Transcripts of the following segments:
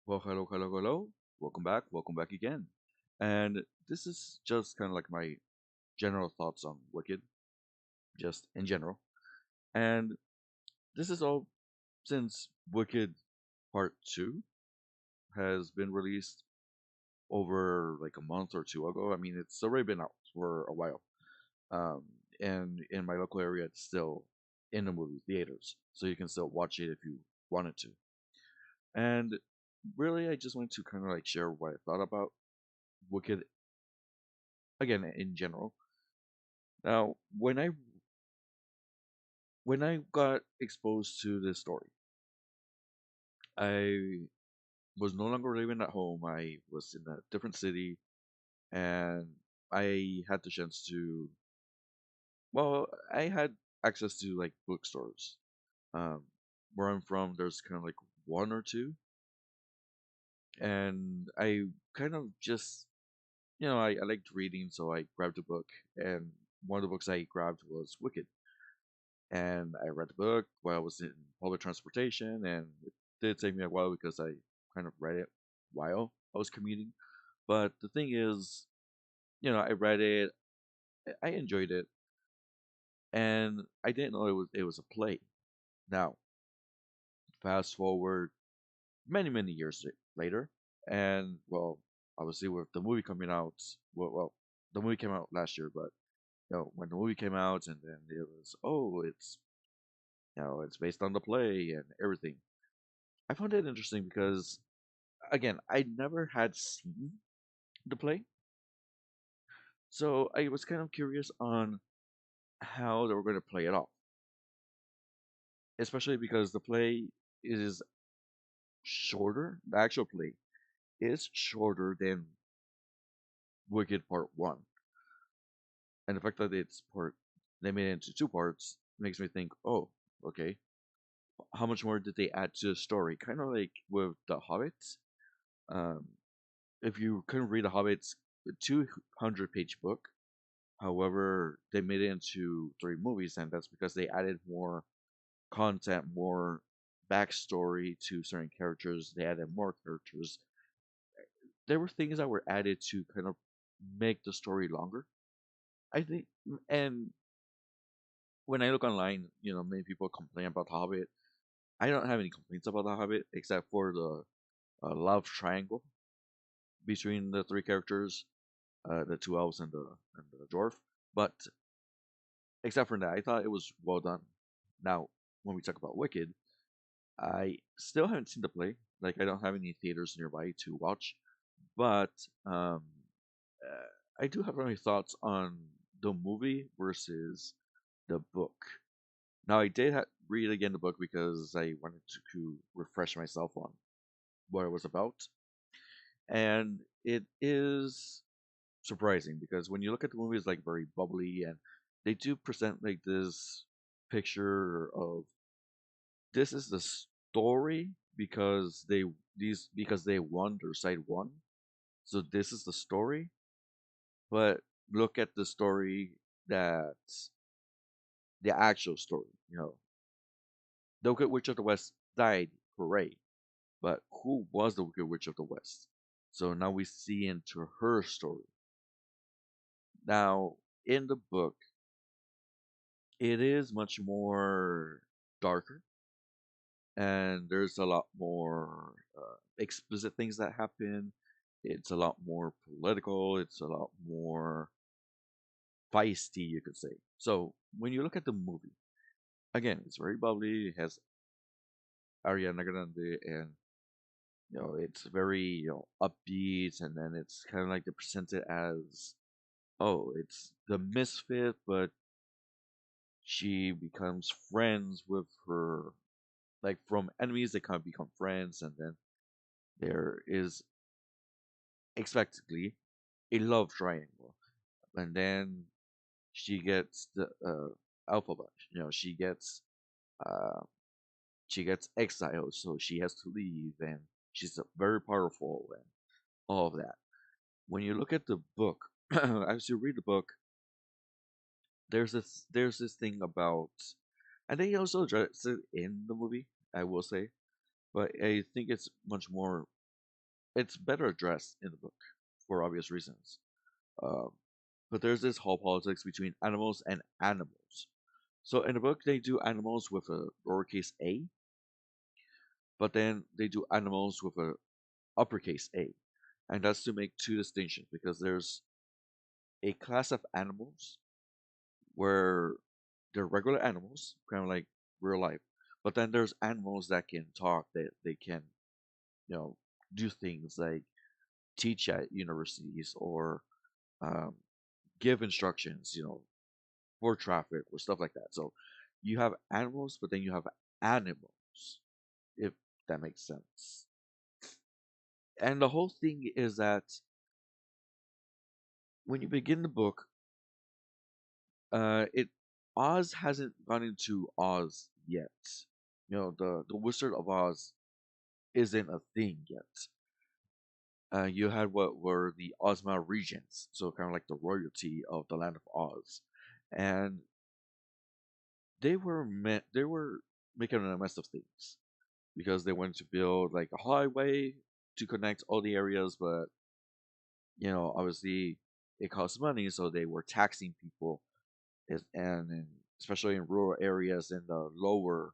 Well, hello, hello, hello. Welcome back again. And this is just kind of like my general thoughts on Wicked, just in general. And this is all since Wicked Part 2 has been released over like a month or two ago. I mean, it's already been out for a while. Um, and in my local area, it's still in the movie theaters, so you can still watch it if you wanted to. And really, I just wanted to kind of like share what I thought about Wicked again in general. Now, when I got exposed to this story, I was no longer living at home. I was in a different city, and I had the chance to. Well, I had access to like bookstores. Um, where I'm from, there's kind of like one or two, and I kind of just, I liked reading, so I grabbed a book, and one of the books I grabbed was Wicked. And I read the book while I was in public transportation, and it did take me a while because I kind of read it while I was commuting. But the thing is, I read it, I enjoyed it, and I didn't know it was a play. Now, fast forward many years later, and well, obviously with the movie coming out, well, the movie came out last year, but when the movie came out, and then it was, oh, it's based on the play and everything. I found it interesting because, again, I never had seen the play, so I was kind of curious on how they were going to play it off, especially because the play is shorter. The actual play is shorter than Wicked Part 1. And the fact that they made it into two parts makes me think, oh, okay, how much more did they add to the story? Kind of like with The Hobbit. Um, if you couldn't read The Hobbit's 200-page book, however, they made it into three movies, and that's because they added more content, more backstory to certain characters. They added more characters. There were things that were added to kind of make the story longer, I think. And when I look online, many people complain about The Hobbit. I don't have any complaints about The Hobbit except for the love triangle between the three characters, the two elves and the dwarf. But except for that, I thought it was well done. Now, when we talk about Wicked, I still haven't seen the play. Like, I don't have any theaters nearby to watch, but um, I do have my thoughts on the movie versus the book. Now, I did read again the book because I wanted to refresh myself on what it was about, and it is surprising because when you look at the movie, it's like very bubbly, and they do present like this picture of this is the story because they won, their side won. So this is the story, but look at the story that's the actual story. The Wicked Witch of the West died, hooray! But who was the Wicked Witch of the West? So now we see into her story. Now in the book, it is much more darker, and there's a lot more explicit things that happen. It's a lot more political. It's a lot more feisty, you could say. So when you look at the movie, again, it's very bubbly. It has Ariana Grande, and it's very upbeat, and then it's kind of like they present it as, oh, it's the misfit, but she becomes friends with her, like from enemies they kind of become friends, and then there is expectedly a love triangle, and then she gets the alphabet. Uh, she gets exiled, so she has to leave, and she's very powerful and all of that. When you look at the book, as you read the book, there's this thing about, and they also address it in the movie, I will say, but I think it's much more. it's better addressed in the book for obvious reasons. Um, but there's this whole politics between animals and animals. So in the book, they do animals with a lowercase a, but then they do animals with a uppercase a, and that's to make two distinctions because there's a class of animals where they're regular animals, kind of like real life, but then there's animals that can talk, that they can, you know, do things like teach at universities or um, give instructions, for traffic or stuff like that. So you have animals, but then you have animals, if that makes sense. And the whole thing is that when you begin the book, it Oz hasn't gone into Oz yet. The Wizard of Oz isn't a thing yet. You had what were the Ozma regents, so kind of like the royalty of the land of Oz, and they were making a mess of things because they wanted to build like a highway to connect all the areas, but obviously it costs money, so they were taxing people, especially in rural areas in the lower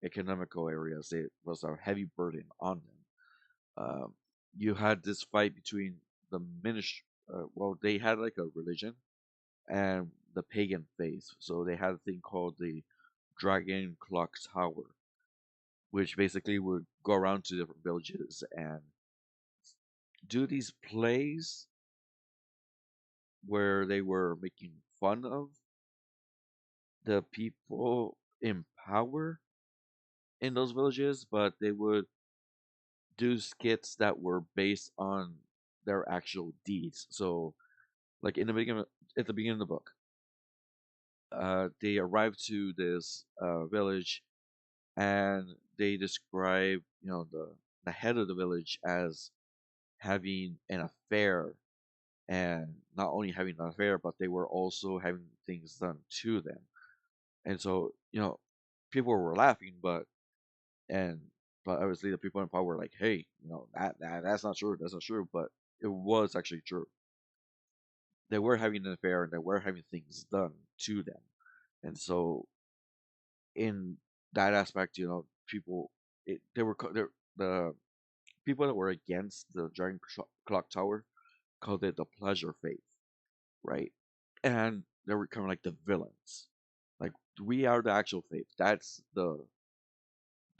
economical areas, it was a heavy burden on them. You had this fight between the ministry. Well, they had like a religion and the pagan faith, so they had a thing called the Dragon Clock Tower, which basically would go around to different villages and do these plays where they were making fun of the people in power in those villages, but they would do skits that were based on their actual deeds. So, like at the beginning of the book, they arrive to this village and they describe, the head of the village as having an affair, and not only having an affair, but they were also having things done to them. And so, people were laughing, and but obviously the people in power were like, "Hey, that's not true. That's not true." But it was actually true. They were having an affair and they were having things done to them. And so, in that aspect, people they were the people that were against the Dragon Clock Tower called it the Pleasure Faith, right? And they were kind of like the villains. Like, we are the actual faith. That's the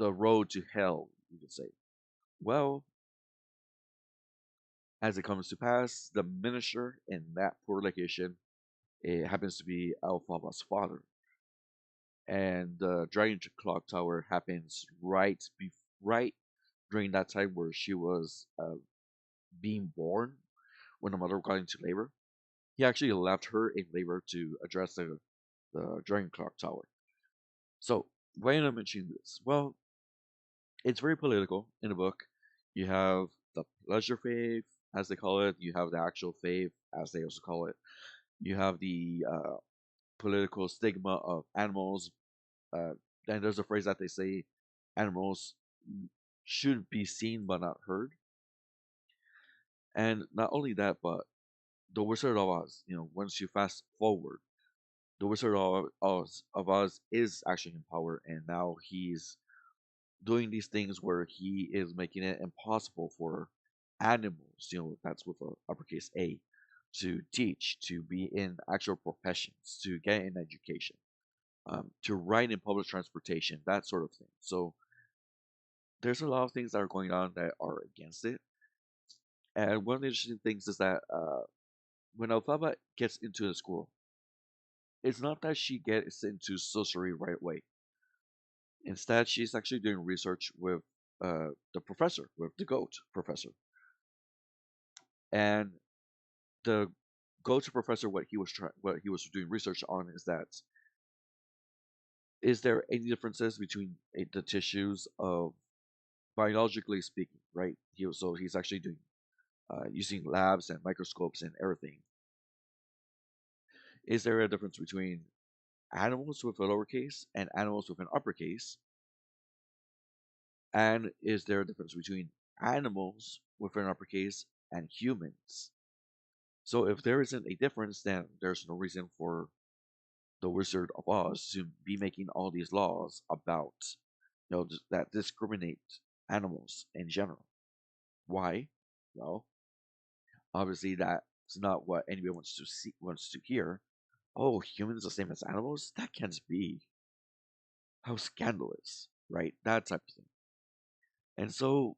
road to hell, you could say. Well, as it comes to pass, the minister in that poor location, it happens to be Alphaba's father, and the Dragon Clock Tower happens right during that time where she was being born, when the mother got into labor. He actually left her in labor to address the Dragon Clock Tower. So why am I mentioning this? Well, it's very political in the book. You have the pleasure faith, as they call it. You have the actual faith, as they also call it. You have the political stigma of animals. Uh, and there's a phrase that they say, animals should be seen but not heard. And not only that, but the Wizard of Oz. Once you fast forward, the Wizard of Oz is actually in power, and now he's doing these things where he is making it impossible for animals, that's with a uppercase A, to teach, to be in actual professions, to get an education, to ride in public transportation, that sort of thing. So there's a lot of things that are going on that are against it. And one of the interesting things is that when Alphaba gets into the school, it's not that she gets into sorcery right away. Instead, she's actually doing research with the professor, with the goat professor. And the go-to professor, what he was doing research on is that, is there any differences between the tissues of, biologically speaking, right? He's actually doing using labs and microscopes and everything. Is there a difference between animals with a lowercase and animals with an uppercase? And is there a difference between animals within uppercase and humans. So if there isn't a difference, then there's no reason for the Wizard of Oz to be making all these laws about, that discriminate animals in general. Why? Well, obviously that's not what anybody wants to hear. Oh, humans the same as animals? That can't be. How scandalous, right? That type of thing. And so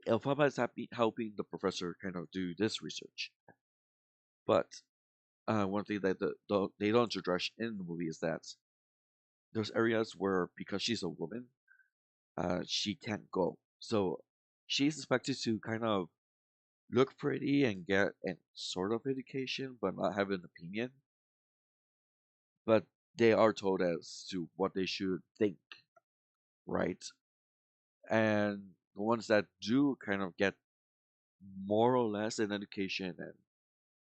Elphaba is helping the professor kind of do this research. But one thing that they don't address in the movie is that there's areas where because she's a woman, she can't go. So she's expected to kind of look pretty and get a sort of education, but not have an opinion. But they are told as to what they should think, right? And the ones that do kind of get more or less an education and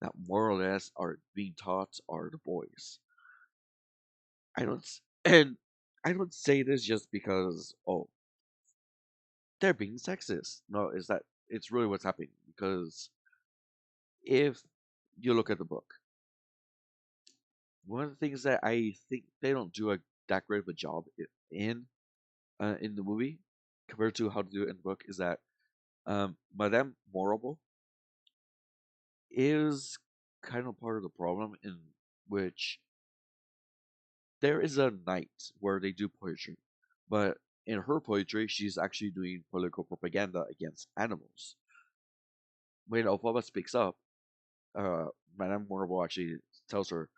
that more or less are being taught are the boys. And I don't say this just because they're being sexist. No, is that it's really what's happening because if you look at the book, one of the things that I think they don't do that great of a job in the movie compared to how to do it in the book is that Madame Morrible is kind of part of the problem in which there is a night where they do poetry, but in her poetry, she's actually doing political propaganda against animals. When Elphaba speaks up, uh, Madame Morrible actually tells her,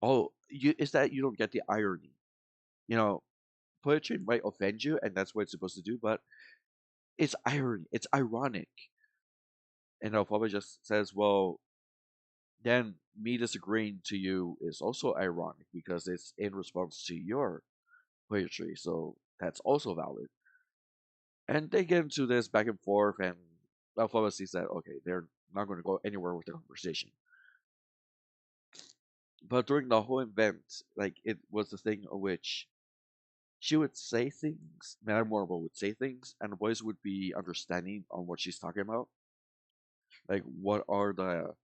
"Oh, is that you don't get the irony? You know, poetry might offend you, and that's what it's supposed to do, but it's irony. It's ironic." And Elphaba just says, "Well, then me disagreeing to you is also ironic because it's in response to your poetry, so that's also valid." And they get into this back and forth, and Alphaba sees that okay, they're not going to go anywhere with the conversation. But during the whole event, like it was the thing of which she would say things, Madame Morrible would say things, and the boys would be understanding on what she's talking about. Like what are the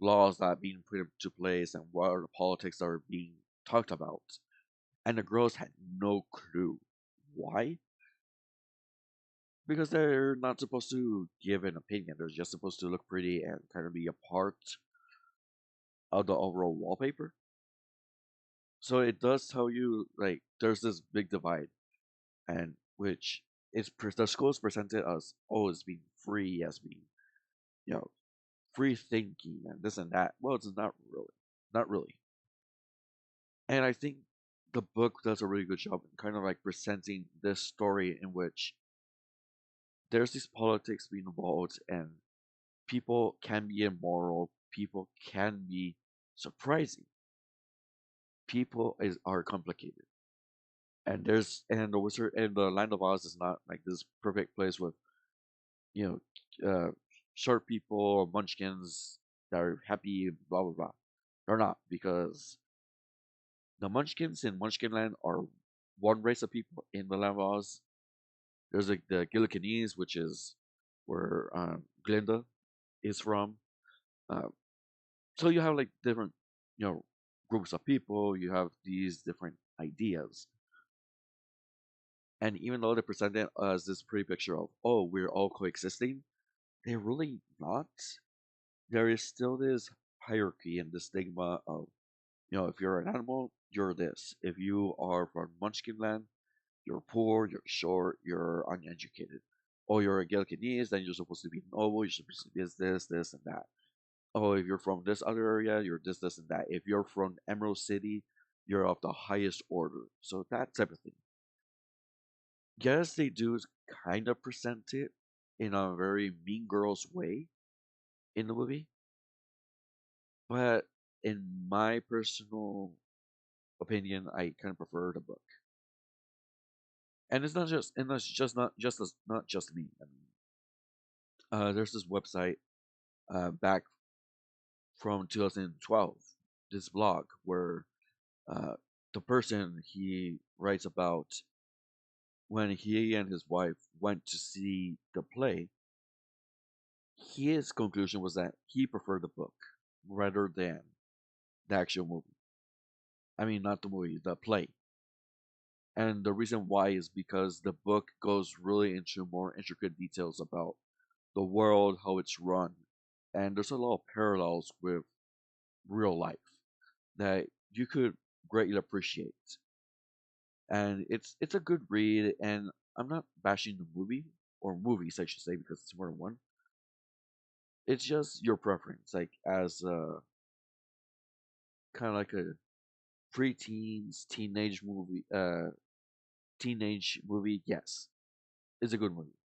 laws that are being put into place and what are the politics that are being talked about. And the girls had no clue. Why? Because they're not supposed to give an opinion. They're just supposed to look pretty and kind of be a part of the overall wallpaper. So it does tell you like there's this big divide, and which the school is presented as as being free, as being you know free thinking and this and that. Well, it's not really. And I think the book does a really good job in kind of like presenting this story in which there's these politics being involved and people can be immoral, people can be surprising, people are complicated. And the wizard and the land of Oz is not like this perfect place with, you short people or munchkins that are happy, blah blah blah. They're not because the munchkins in Munchkinland are one race of people in the land of Oz. There's like the Gilliganese, which is where Glinda is from. Uh, so you have like different, you know, groups of people. You have these different ideas, and even though they present it as this pretty picture of we're all coexisting, they're really not. There is still this hierarchy and the stigma of if you're an animal, you're this. If you are from Munchkinland, you're poor, you're short, you're uneducated. Or you're a Gilcanese, then you're supposed to be noble, you're supposed to be this, and that. Oh, if you're from this other area, you're this, and that. If you're from Emerald City, you're of the highest order. So that type of thing. Yes, they do kind of present it in a very Mean Girls way in the movie, but in my personal opinion, I kind of prefer the book. And it's just not just me. I mean, there's this website back from 2012, this blog where uh, the person he writes about when he and his wife went to see the play, his conclusion was that he preferred the book rather than the actual movie. I mean, not the movie, the play. And the reason why is because the book goes really into more intricate details about the world, how it's run, and there's a lot of parallels with real life that you could greatly appreciate. And it's a good read, and I'm not bashing the movie or movies, I should say, because it's more than one. It's just your preference, like as kind of like a preteens teenage movie. Yes, it's a good movie.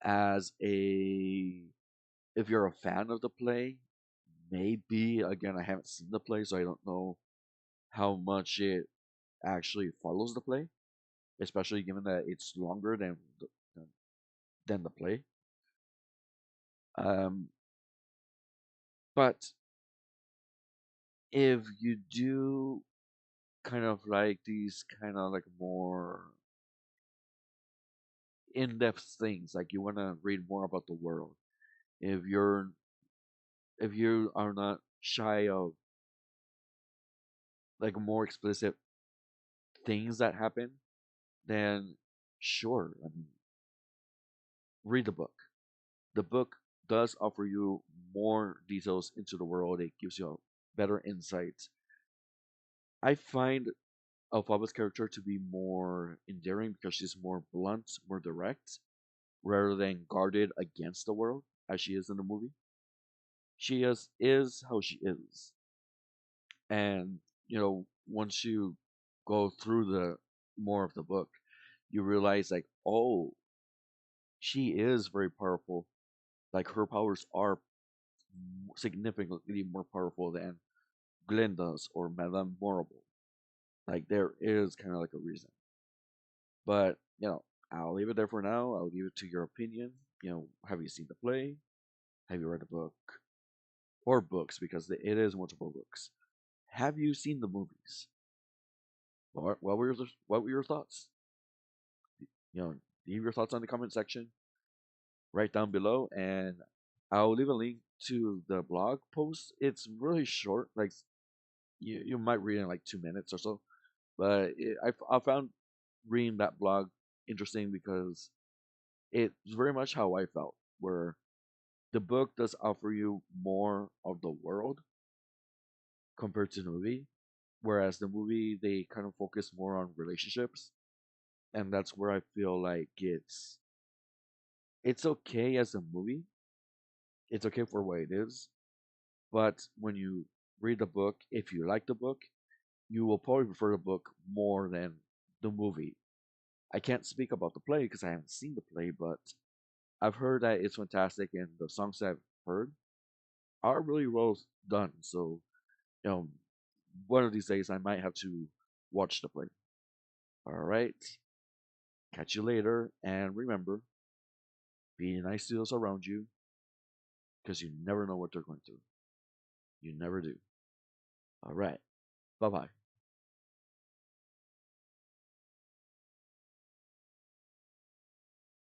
As a if you're a fan of the play, maybe again I haven't seen the play, so I don't know how much it actually follows the play, especially given that it's longer than, than the play. Um, but if you do kind of like these kind of like more in-depth things, like you want to read more about the world, if you're if you are not shy of like more explicit things that happen, then sure, I mean, read the book. The book does offer you more details into the world. It gives you a better insight. I find Alphaba's character to be more endearing because she's more blunt, more direct, rather than guarded against the world as she is in the movie. She is how she is, and once you go through the more of the book, you realize like, oh, she is very powerful. Like her powers are significantly more powerful than Glinda's or Madame Morrible. Like there is kind of like a reason. But, I'll leave it there for now. I'll leave it to your opinion. Have you seen the play? Have you read the book? Or books, because it is multiple books. Have you seen the movies? What were your thoughts? Leave your thoughts on the comment section right down below, and I'll leave a link to the blog post. It's really short, like you might read in like 2 minutes or so. But I found reading that blog interesting because it's very much how I felt, where the book does offer you more of the world compared to the movie, whereas the movie they kind of focus more on relationships, and that's where I feel like it's okay as a movie, it's okay for what it is, but when you read the book, if you like the book, you will probably prefer the book more than the movie. I can't speak about the play because I haven't seen the play, but I've heard that it's fantastic, and the songs I've heard are really well done. So, you know, one of these days I might have to watch the play. All right. Catch you later. And remember, be nice to those around you because you never know what they're going through. You never do. All right. Bye bye.